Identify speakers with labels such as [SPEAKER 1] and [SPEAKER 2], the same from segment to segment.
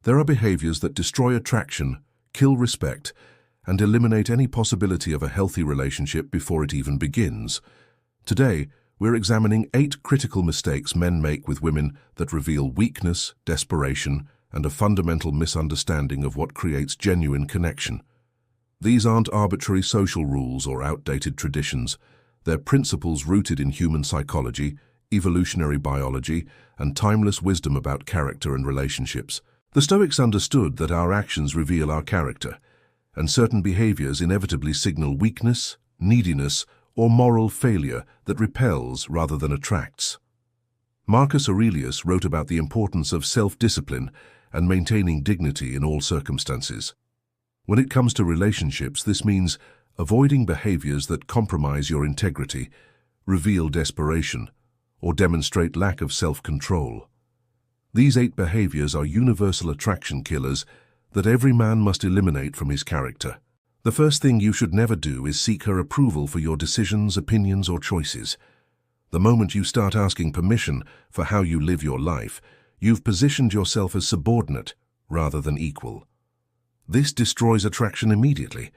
[SPEAKER 1] There are behaviors that destroy attraction, kill respect, and eliminate any possibility of a healthy relationship before it even begins. Today, we're examining 8 critical mistakes men make with women that reveal weakness, desperation, and a fundamental misunderstanding of what creates genuine connection. These aren't arbitrary social rules or outdated traditions. They're principles rooted in human psychology, evolutionary biology, and timeless wisdom about character and relationships. The Stoics understood that our actions reveal our character, and certain behaviors inevitably signal weakness, neediness, or moral failure that repels rather than attracts. Marcus Aurelius wrote about the importance of self-discipline and maintaining dignity in all circumstances. When it comes to relationships, this means avoiding behaviors that compromise your integrity, reveal desperation, or demonstrate lack of self-control. These 8 behaviors are universal attraction killers that every man must eliminate from his character. The first thing you should never do is seek her approval for your decisions, opinions, or choices. The moment you start asking permission for how you live your life, you've positioned yourself as subordinate rather than equal. This destroys attraction immediately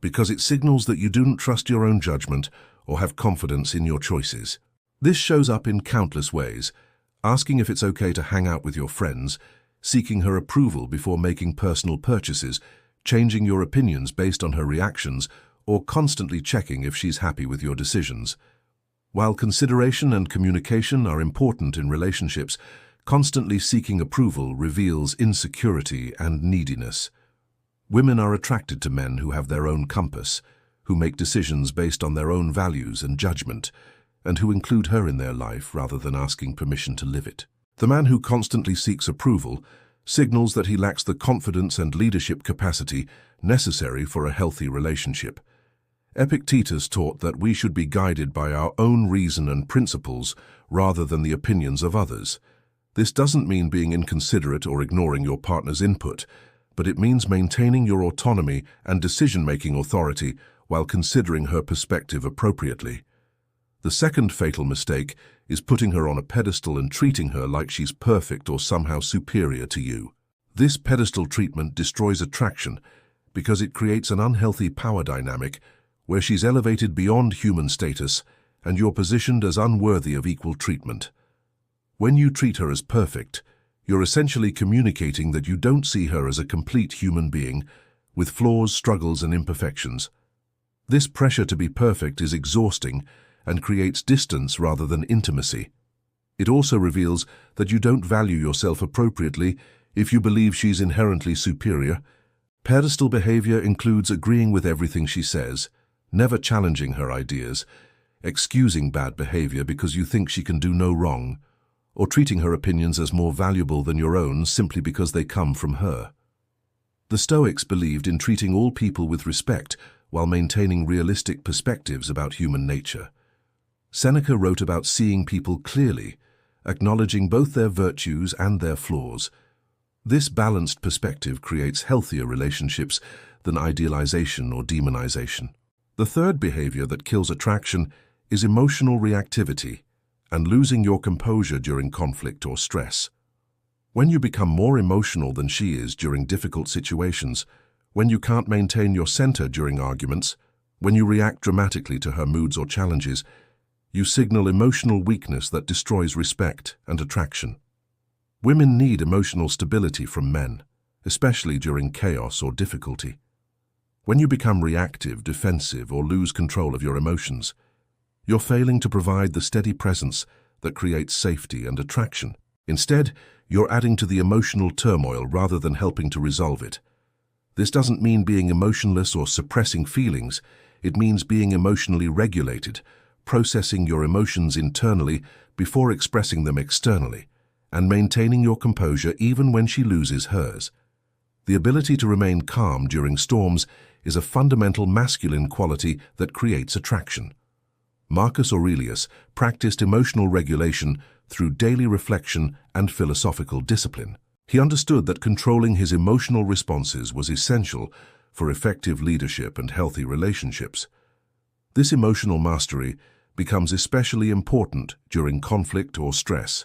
[SPEAKER 1] because it signals that you don't trust your own judgment or have confidence in your choices. This shows up in countless ways: asking if it's okay to hang out with your friends, seeking her approval before making personal purchases, changing your opinions based on her reactions, or constantly checking if she's happy with your decisions. While consideration and communication are important in relationships, constantly seeking approval reveals insecurity and neediness. Women are attracted to men who have their own compass, who make decisions based on their own values and judgment, and who include her in their life rather than asking permission to live it. The man who constantly seeks approval signals that he lacks the confidence and leadership capacity necessary for a healthy relationship. Epictetus taught that we should be guided by our own reason and principles rather than the opinions of others. This doesn't mean being inconsiderate or ignoring your partner's input, but it means maintaining your autonomy and decision-making authority while considering her perspective appropriately. The second fatal mistake is putting her on a pedestal and treating her like she's perfect or somehow superior to you. This pedestal treatment destroys attraction because it creates an unhealthy power dynamic where she's elevated beyond human status and you're positioned as unworthy of equal treatment. When you treat her as perfect, you're essentially communicating that you don't see her as a complete human being with flaws, struggles, and imperfections. This pressure to be perfect is exhausting and creates distance rather than intimacy. It also reveals that you don't value yourself appropriately if you believe she's inherently superior. Pedestal behavior includes agreeing with everything she says, never challenging her ideas, excusing bad behavior because you think she can do no wrong, or treating her opinions as more valuable than your own simply because they come from her. The Stoics believed in treating all people with respect while maintaining realistic perspectives about human nature. Seneca wrote about seeing people clearly, acknowledging both their virtues and their flaws. This balanced perspective creates healthier relationships than idealization or demonization. The third behavior that kills attraction is emotional reactivity and losing your composure during conflict or stress. When you become more emotional than she is during difficult situations, when you can't maintain your center during arguments, when you react dramatically to her moods or challenges, you signal emotional weakness that destroys respect and attraction. Women need emotional stability from men, especially during chaos or difficulty. When you become reactive, defensive, or lose control of your emotions, you're failing to provide the steady presence that creates safety and attraction. Instead, you're adding to the emotional turmoil rather than helping to resolve it. This doesn't mean being emotionless or suppressing feelings. It means being emotionally regulated, processing your emotions internally before expressing them externally, and maintaining your composure even when she loses hers. The ability to remain calm during storms is a fundamental masculine quality that creates attraction. Marcus Aurelius practiced emotional regulation through daily reflection and philosophical discipline. He understood that controlling his emotional responses was essential for effective leadership and healthy relationships. This emotional mastery becomes especially important during conflict or stress.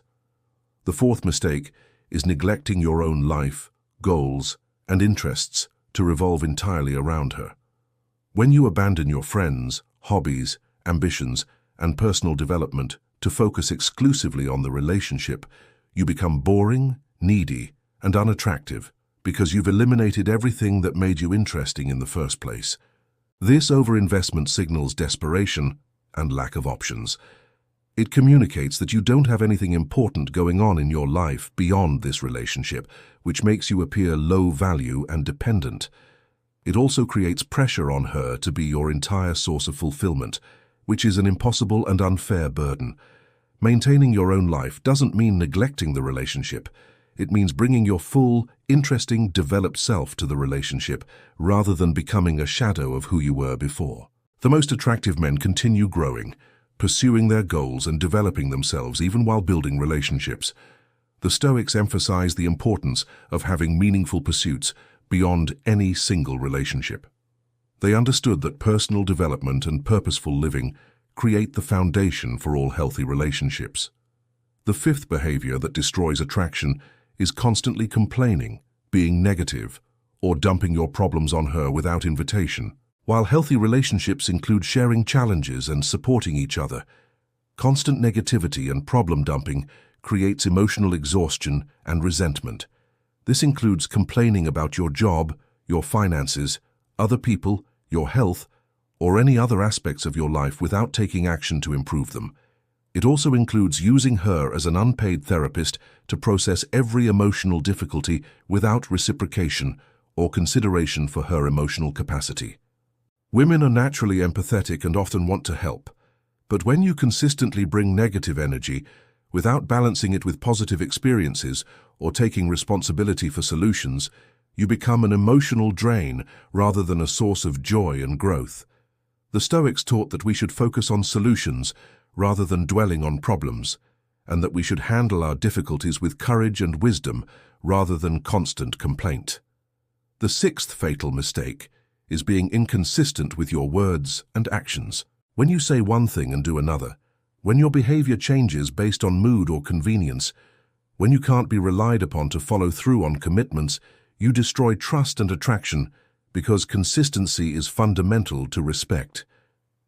[SPEAKER 1] The fourth mistake is neglecting your own life, goals, and interests to revolve entirely around her. When you abandon your friends, hobbies, ambitions, and personal development to focus exclusively on the relationship, you become boring, needy, and unattractive because you've eliminated everything that made you interesting in the first place. This overinvestment signals desperation and lack of options. It communicates that you don't have anything important going on in your life beyond this relationship, which makes you appear low value and dependent. It also creates pressure on her to be your entire source of fulfillment, which is an impossible and unfair burden. Maintaining your own life doesn't mean neglecting the relationship. It means bringing your full, interesting, developed self to the relationship, rather than becoming a shadow of who you were before. The most attractive men continue growing, pursuing their goals and developing themselves even while building relationships. The Stoics emphasize the importance of having meaningful pursuits beyond any single relationship. They understood that personal development and purposeful living create the foundation for all healthy relationships. The fifth behavior that destroys attraction is constantly complaining, being negative, or dumping your problems on her without invitation. While healthy relationships include sharing challenges and supporting each other, constant negativity and problem dumping creates emotional exhaustion and resentment. This includes complaining about your job, your finances, other people, your health, or any other aspects of your life without taking action to improve them. It also includes using her as an unpaid therapist to process every emotional difficulty without reciprocation or consideration for her emotional capacity. Women are naturally empathetic and often want to help, but when you consistently bring negative energy without balancing it with positive experiences or taking responsibility for solutions, you become an emotional drain rather than a source of joy and growth. The Stoics taught that we should focus on solutions rather than dwelling on problems, and that we should handle our difficulties with courage and wisdom rather than constant complaint. The sixth fatal mistake is being inconsistent with your words and actions. When you say one thing and do another, when your behavior changes based on mood or convenience, when you can't be relied upon to follow through on commitments, you destroy trust and attraction because consistency is fundamental to respect.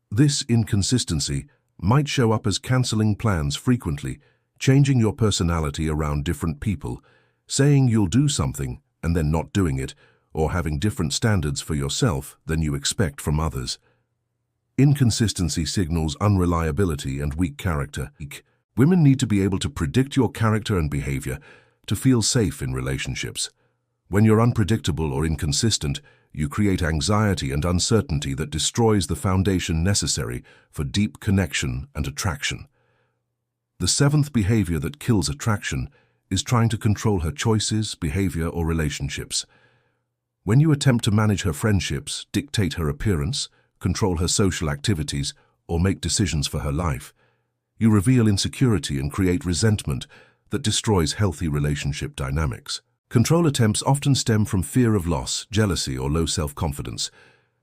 [SPEAKER 1] This inconsistency might show up as canceling plans frequently, changing your personality around different people, saying you'll do something and then not doing it, or having different standards for yourself than you expect from others. Inconsistency signals unreliability and weak character. Women need to be able to predict your character and behavior to feel safe in relationships. When you're unpredictable or inconsistent, you create anxiety and uncertainty that destroys the foundation necessary for deep connection and attraction. The seventh behavior that kills attraction is trying to control her choices, behavior, or relationships. When you attempt to manage her friendships, dictate her appearance, control her social activities, or make decisions for her life, you reveal insecurity and create resentment that destroys healthy relationship dynamics. Control attempts often stem from fear of loss, jealousy, or low self-confidence,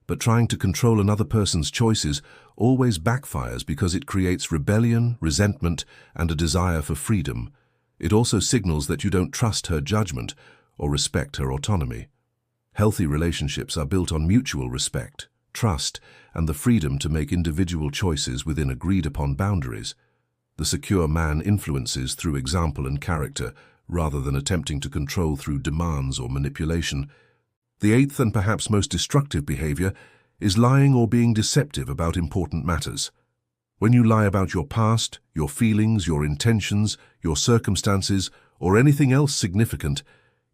[SPEAKER 1] but trying to control another person's choices always backfires because it creates rebellion, resentment, and a desire for freedom. It also signals that you don't trust her judgment or respect her autonomy. Healthy relationships are built on mutual respect, trust, and the freedom to make individual choices within agreed-upon boundaries. The secure man influences through example and character, rather than attempting to control through demands or manipulation. The eighth and perhaps most destructive behavior is lying or being deceptive about important matters. When you lie about your past, your feelings, your intentions, your circumstances, or anything else significant,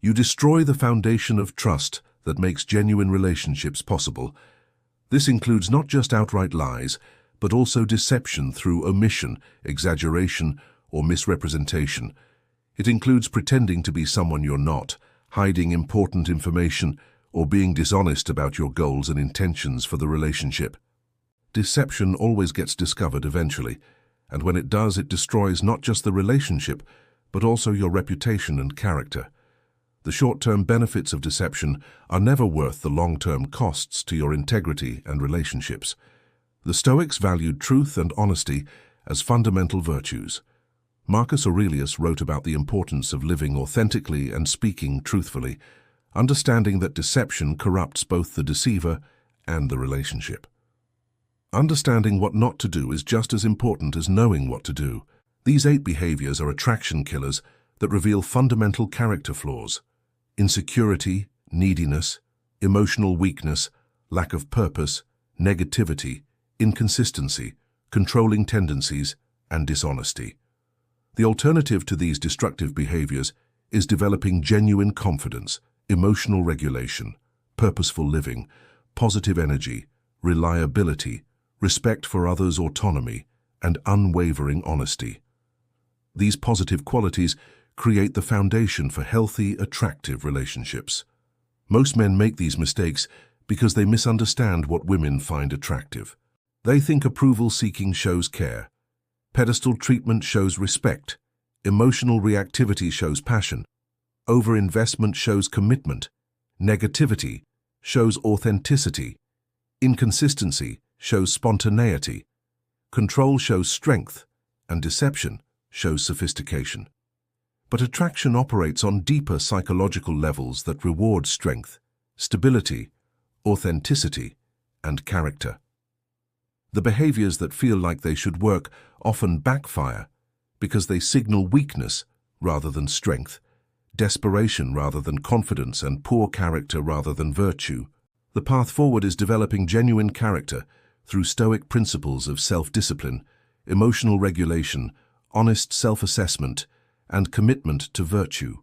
[SPEAKER 1] you destroy the foundation of trust that makes genuine relationships possible. This includes not just outright lies, but also deception through omission, exaggeration, or misrepresentation. It includes pretending to be someone you're not, hiding important information, or being dishonest about your goals and intentions for the relationship. Deception always gets discovered eventually, and when it does, it destroys not just the relationship, but also your reputation and character. The short-term benefits of deception are never worth the long-term costs to your integrity and relationships. The Stoics valued truth and honesty as fundamental virtues. Marcus Aurelius wrote about the importance of living authentically and speaking truthfully, understanding that deception corrupts both the deceiver and the relationship. Understanding what not to do is just as important as knowing what to do. These 8 behaviors are attraction killers that reveal fundamental character flaws: insecurity, neediness, emotional weakness, lack of purpose, negativity, inconsistency, controlling tendencies, and dishonesty. The alternative to these destructive behaviors is developing genuine confidence, emotional regulation, purposeful living, positive energy, reliability, respect for others' autonomy, and unwavering honesty. These positive qualities create the foundation for healthy, attractive relationships. Most men make these mistakes because they misunderstand what women find attractive. They think approval-seeking shows care, pedestal treatment shows respect, emotional reactivity shows passion, over-investment shows commitment, negativity shows authenticity, inconsistency shows spontaneity, control shows strength, and deception shows sophistication. But attraction operates on deeper psychological levels that reward strength, stability, authenticity, and character. The behaviors that feel like they should work often backfire because they signal weakness rather than strength, desperation rather than confidence, and poor character rather than virtue. The path forward is developing genuine character through Stoic principles of self-discipline, emotional regulation, honest self-assessment, and commitment to virtue.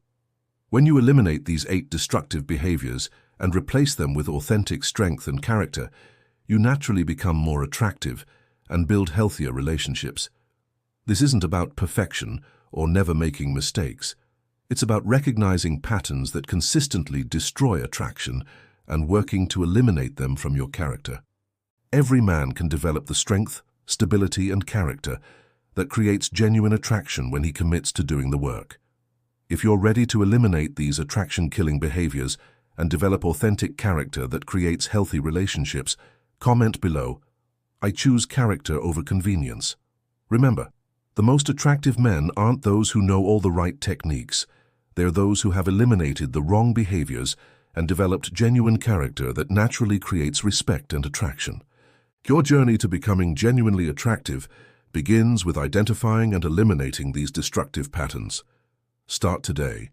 [SPEAKER 1] When you eliminate these 8 destructive behaviors and replace them with authentic strength and character, you naturally become more attractive and build healthier relationships. This isn't about perfection or never making mistakes. It's about recognizing patterns that consistently destroy attraction and working to eliminate them from your character. Every man can develop the strength, stability, and character that creates genuine attraction when he commits to doing the work. If you're ready to eliminate these attraction-killing behaviors and develop authentic character that creates healthy relationships, comment below, "I choose character over convenience." Remember, the most attractive men aren't those who know all the right techniques. They're those who have eliminated the wrong behaviors and developed genuine character that naturally creates respect and attraction. Your journey to becoming genuinely attractive begins with identifying and eliminating these destructive patterns. Start today